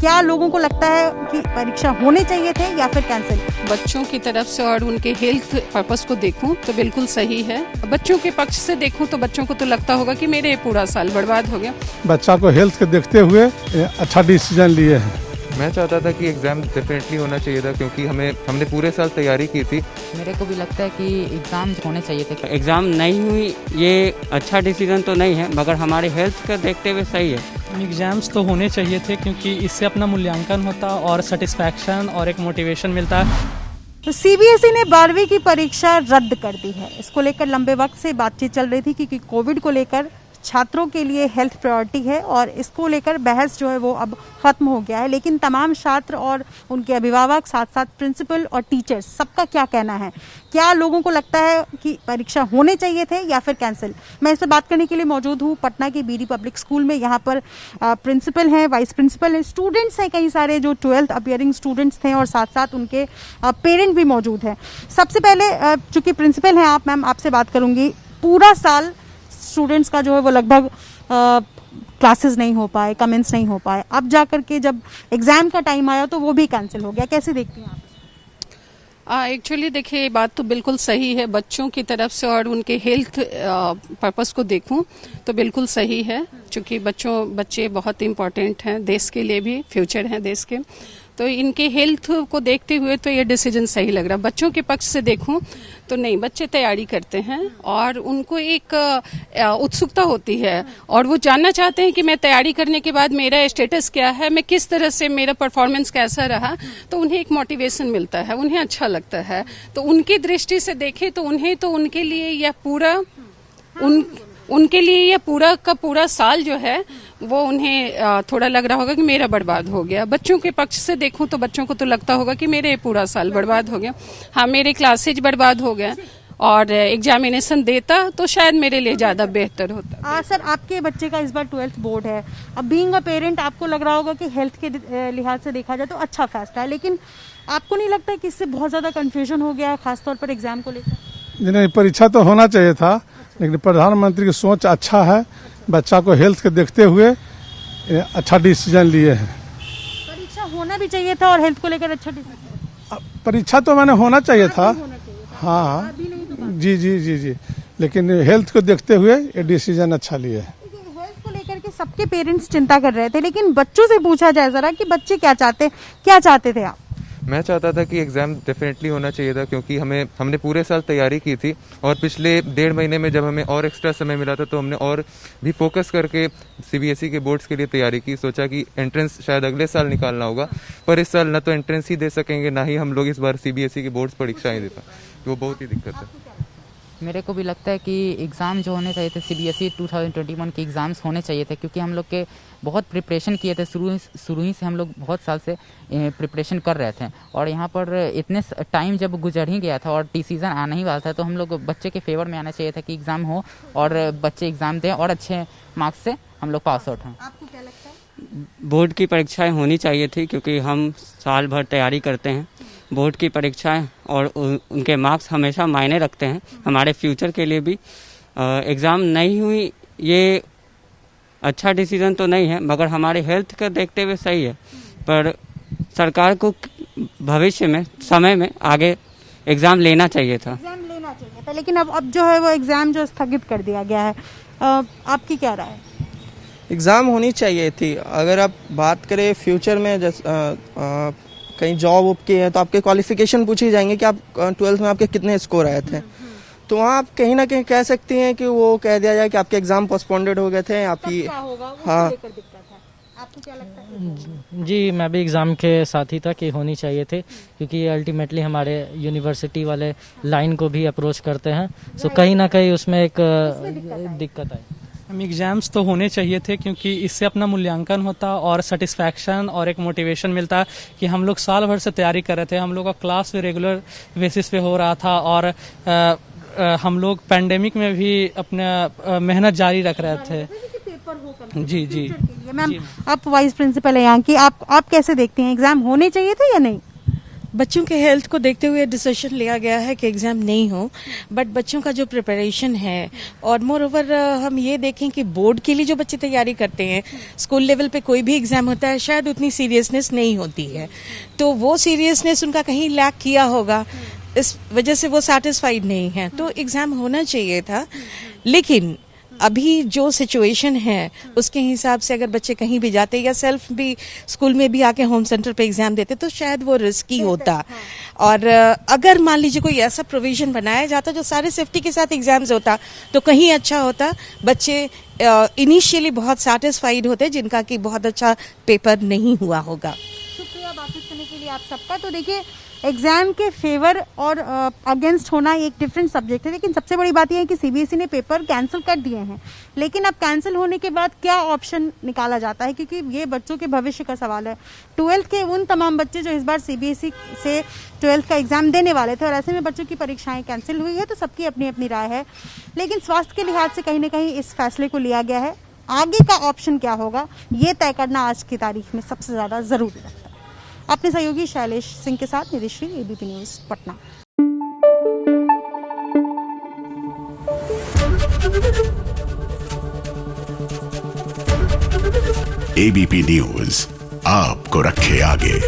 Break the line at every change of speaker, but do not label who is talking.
क्या लोगों को लगता है कि परीक्षा होने चाहिए थे या फिर कैंसिल?
बच्चों की तरफ से और उनके हेल्थ पर्पस को देखूं तो बिल्कुल सही है। बच्चों के पक्ष से देखूं तो बच्चों को तो लगता होगा कि मेरे पूरा साल बर्बाद हो गया।
बच्चा को हेल्थ के देखते हुए अच्छा डिसीजन लिए हैं।
मैं चाहता था कि एग्ज़ाम डेफिनेटली होना चाहिए था, क्योंकि हमने पूरे साल तैयारी की थी।
मेरे को भी लगता है कि एग्ज़ाम होने चाहिए थे।
एग्ज़ाम नहीं हुई ये अच्छा डिसीजन तो नहीं है, मगर हमारे हेल्थ का देखते हुए सही है।
एग्ज़ाम्स तो होने चाहिए थे, क्योंकि इससे अपना मूल्यांकन होता और सेटिस्फैक्शन और एक मोटिवेशन मिलता है।
तो सीबीएसई ने 12वीं की परीक्षा रद्द कर दी है। इसको लेकर लंबे वक्त से बातचीत चल रही थी क्योंकि कोविड को लेकर छात्रों के लिए हेल्थ प्रायोरिटी है और इसको लेकर बहस जो है वो अब खत्म हो गया है। लेकिन तमाम छात्र और उनके अभिभावक, साथ साथ प्रिंसिपल और टीचर्स, सबका क्या कहना है? क्या लोगों को लगता है कि परीक्षा होने चाहिए थे या फिर कैंसिल? मैं इस पर बात करने के लिए मौजूद हूँ पटना के बीडी पब्लिक स्कूल में। यहाँ पर प्रिंसिपल हैं, वाइस प्रिंसिपल हैं, स्टूडेंट्स हैं कई सारे जो 12th अपियरिंग स्टूडेंट्स थे और साथ साथ उनके पेरेंट भी मौजूद हैं। सबसे पहले चूंकि प्रिंसिपल हैं आप, मैम आपसे बात करूँगी। पूरा साल स्टूडेंट्स का जो है वो लगभग क्लासेस नहीं हो पाए, कमेंट्स नहीं हो पाए। अब जाकर के जब एग्जाम का टाइम आया तो वो भी कैंसिल हो गया। कैसे देखती हैं आप?
एक्चुअली देखिए, ये बात तो बिल्कुल सही है। बच्चों की तरफ से और उनके हेल्थ पर्पस को देखूं तो बिल्कुल सही है, क्योंकि बच्चे बहुत इम्पोर्टेंट हैं देश के लिए भी, फ्यूचर हैं देश के। तो इनके हेल्थ को देखते हुए तो ये डिसीजन सही लग रहा है। बच्चों के पक्ष से देखूं तो नहीं, बच्चे तैयारी करते हैं और उनको एक उत्सुकता होती है और वो जानना चाहते हैं कि मैं तैयारी करने के बाद मेरा स्टेटस क्या है, मैं किस तरह से, मेरा परफॉर्मेंस कैसा रहा। तो उन्हें एक मोटिवेशन मिलता है, उन्हें अच्छा लगता है। तो उनकी दृष्टि से देखें तो उन्हें तो उनके लिए यह पूरा उनके लिए यह पूरा का पूरा साल जो है वो उन्हें थोड़ा लग रहा होगा कि मेरा बर्बाद हो गया। बच्चों के पक्ष से देखूं तो बच्चों को तो लगता होगा कि मेरे पूरा साल बर्बाद हो गया। हाँ, मेरे क्लासेज बर्बाद हो गए और एग्जामिनेशन देता तो शायद मेरे लिए ज्यादा बेहतर होता।
सर, आपके बच्चे का इस बार 12th बोर्ड है। अब बीइंग अ पेरेंट आपको लग रहा होगा कि हेल्थ के लिहाज से देखा जाए तो अच्छा फैसला है, लेकिन आपको नहीं लगता कि इससे बहुत ज्यादा कंफ्यूजन हो गया है, खासतौर पर एग्जाम को लेकर?
नहीं, परीक्षा तो होना चाहिए था, लेकिन प्रधानमंत्री की सोच अच्छा है। बच्चा को हेल्थ के देखते हुए अच्छा डिसीजन लिए हैं।
परीक्षा होना भी चाहिए था और हेल्थ को लेकर अच्छा डिसीजन।
परीक्षा तो मैंने होना चाहिए था, हाँ जी जी जी जी, लेकिन हेल्थ को देखते हुए ये डिसीजन अच्छा लिए है।
हेल्थ को लेकर के सबके पेरेंट्स चिंता कर रहे थे, लेकिन बच्चों से पूछा जाए जरा कि बच्चे क्या चाहते थे आप?
मैं चाहता था कि एग्ज़ाम डेफिनेटली होना चाहिए था, क्योंकि हमने पूरे साल तैयारी की थी और पिछले 1.5 महीने में जब हमें और एक्स्ट्रा समय मिला था तो हमने और भी फोकस करके सीबीएसई के बोर्ड्स के लिए तैयारी की। सोचा कि एंट्रेंस शायद अगले साल निकालना होगा, पर इस साल ना तो एंट्रेंस ही दे सकेंगे, ना ही हम लोग इस बार सीबीएसई के बोर्ड्स परीक्षाएं दे पाए। तो वो बहुत ही दिक्कत है।
मेरे को भी लगता है कि एग्ज़ाम जो होने चाहिए थे, सीबीएसई 2021 के एग्ज़ाम्स होने चाहिए थे, क्योंकि हम लोग के बहुत प्रिपरेशन किए थे। शुरू ही से हम लोग बहुत साल से प्रिपरेशन कर रहे थे और यहाँ पर इतने टाइम जब गुजर ही गया था और डिसीज़न आना ही वाला था, तो हम लोग बच्चे के फेवर में आना चाहिए था कि एग्ज़ाम हो और बच्चे एग्ज़ाम दें और अच्छे मार्क्स से हम लोग पास आउट हों।
आपको क्या लगता है?
बोर्ड की परीक्षाएं होनी चाहिए थी, क्योंकि हम साल भर तैयारी करते हैं। बोर्ड की परीक्षाएं और उनके मार्क्स हमेशा मायने रखते हैं हमारे फ्यूचर के लिए भी। एग्ज़ाम नहीं हुई ये अच्छा डिसीजन तो नहीं है, मगर हमारे हेल्थ का देखते हुए सही है। पर सरकार को भविष्य में, समय में आगे एग्ज़ाम लेना चाहिए था।
लेकिन अब जो है वो एग्ज़ाम जो स्थगित कर दिया गया है, आपकी क्या राय है?
एग्ज़ाम होनी चाहिए थी। अगर आप बात करें फ्यूचर में, जैसे कहीं जॉब उप की है तो आपके क्वालिफिकेशन पूछी जाएंगे कि आप 12th में आपके कितने स्कोर आए थे। तो वहाँ आप कहीं ना कहीं कह सकती हैं कि वो कह दिया जाए कि आपके एग्जाम पोस्टपोन्डेड हो गए थे, आपकी। हाँ,
आपको क्या लगता है?
जी, मैं भी एग्ज़ाम के साथ ही था कि होनी चाहिए थे, क्योंकि ये अल्टीमेटली हमारे यूनिवर्सिटी वाले लाइन को भी अप्रोच करते हैं। सो कहीं ना कहीं उसमें एक दिक्कत आई। एग्ज़ाम्स तो होने चाहिए थे, क्योंकि इससे अपना मूल्यांकन होता और सेटिस्फैक्शन और एक मोटिवेशन मिलता कि हम लोग साल भर से तैयारी कर रहे थे। हम लोग का क्लास भी रेगुलर बेसिस पे हो रहा था और हम लोग पैंडेमिक में भी अपना मेहनत जारी रख रहे थे। जी जी।
मैम, आप वाइस प्रिंसिपल हैं यहाँ की, आप कैसे देखते हैं, एग्जाम होने चाहिए थे या नहीं?
बच्चों के हेल्थ को देखते हुए डिसीजन लिया गया है कि एग्ज़ाम नहीं हो, बट बच्चों का जो प्रिपरेशन है और मोर ओवर हम ये देखें कि बोर्ड के लिए जो बच्चे तैयारी करते हैं, स्कूल लेवल पे कोई भी एग्ज़ाम होता है शायद उतनी सीरियसनेस नहीं होती है, तो वो सीरियसनेस उनका कहीं लैक किया होगा, इस वजह से वो सेटिस्फाइड नहीं है। तो एग्ज़ाम होना चाहिए था, लेकिन अभी जो सिचुएशन है उसके हिसाब से अगर बच्चे कहीं भी जाते या सेल्फ भी स्कूल में भी आके होम सेंटर पे एग्जाम देते तो शायद वो रिस्की होता। और अगर मान लीजिए कोई ऐसा प्रोविजन बनाया जाता जो सारे सेफ्टी के साथ एग्जाम्स होता तो कहीं अच्छा होता, बच्चे इनिशियली बहुत सेटिस्फाइड होते जिनका कि बहुत अच्छा पेपर नहीं हुआ होगा।
शुक्रिया बातचीत करने के लिए आप सबका। तो देखिए, एग्जाम के फेवर और अगेंस्ट होना एक डिफरेंट सब्जेक्ट है, लेकिन सबसे बड़ी बात यह है कि सीबीएसई ने पेपर कैंसिल कर दिए हैं। लेकिन अब कैंसिल होने के बाद क्या ऑप्शन निकाला जाता है, क्योंकि ये बच्चों के भविष्य का सवाल है। 12th के उन तमाम बच्चे जो इस बार सीबीएसई से 12th का एग्जाम देने वाले थे और ऐसे में बच्चों की परीक्षाएं कैंसिल हुई है, तो सबकी अपनी अपनी राय है। लेकिन स्वास्थ्य के लिहाज से कहीं ना कहीं इस फैसले को लिया गया है। आगे का ऑप्शन क्या होगा ये तय करना आज की तारीख में सबसे ज्यादा जरूरी है। अपने सहयोगी शैलेश सिंह के साथ Nidhishree, ABP news Patna.
ABP news आपको रखे आगे।